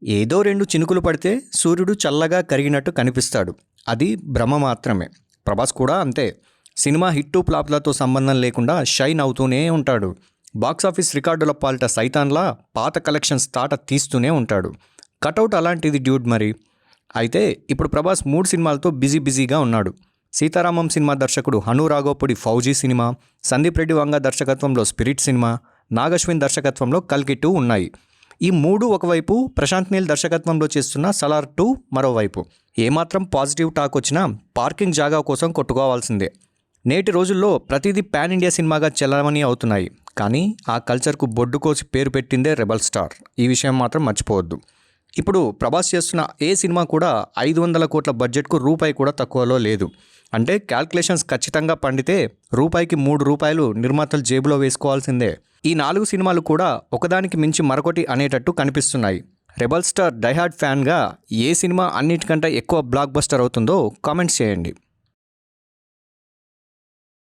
ఏదో రెండు చినుకులు పడితే సూర్యుడు చల్లగా కరిగినట్టు కనిపిస్తాడు. అది భ్రమ మాత్రమే. ప్రభాస్ కూడా అంతే. సినిమా హిట్టు ఫ్లాప్లతో సంబంధం లేకుండా షైన్ అవుతూనే ఉంటాడు. బాక్సాఫీస్ రికార్డుల పాలిట సైతాన్లా పాత కలెక్షన్స్ తాట తీస్తూనే ఉంటాడు. కటౌట్ అలాంటిది డ్యూడ్ మరి. అయితే ఇప్పుడు ప్రభాస్ 3 సినిమాలతో బిజీగా ఉన్నాడు. సీతారామం సినిమా దర్శకుడు హను రాఘోపుడి ఫౌజీ సినిమా, సందీప్ రెడ్డి వంగ దర్శకత్వంలో స్పిరిట్ సినిమా, నాగశ్విన్ దర్శకత్వంలో కల్కి 2 ఉన్నాయి. ఈ 3 ఒకవైపు, ప్రశాంత్ నీల్ దర్శకత్వంలో చేస్తున్న సలార్ 2 మరోవైపు. ఏమాత్రం పాజిటివ్ టాక్ వచ్చినా పార్కింగ్ జాగా కోసం కొట్టుకోవాల్సిందే. నేటి రోజుల్లో ప్రతిదీ పాన్ ఇండియా సినిమాగా చెల్లమని అవుతున్నాయి. కానీ ఆ కల్చర్కు బొడ్డు కోసి పేరు పెట్టిందే రెబల్ స్టార్. ఈ విషయం మాత్రం మర్చిపోవద్దు. ఇప్పుడు ప్రభాస్ చేస్తున్న ఏ సినిమా కూడా 500 కోట్ల బడ్జెట్కు రూపాయి కూడా తక్కువలో లేదు. అంటే క్యాల్కులేషన్స్ ఖచ్చితంగా పండితే రూపాయికి 3 రూపాయలు నిర్మాతలు జేబులో వేసుకోవాల్సిందే. ఈ 4 సినిమాలు కూడా ఒకదానికి మించి మరొకటి అనేటట్టు కనిపిస్తున్నాయి. రెబల్ స్టార్ డైహార్డ్ ఫ్యాన్గా ఏ సినిమా అన్నిటికంటే ఎక్కువ బ్లాక్ బస్టర్ అవుతుందో కామెంట్స్ చేయండి.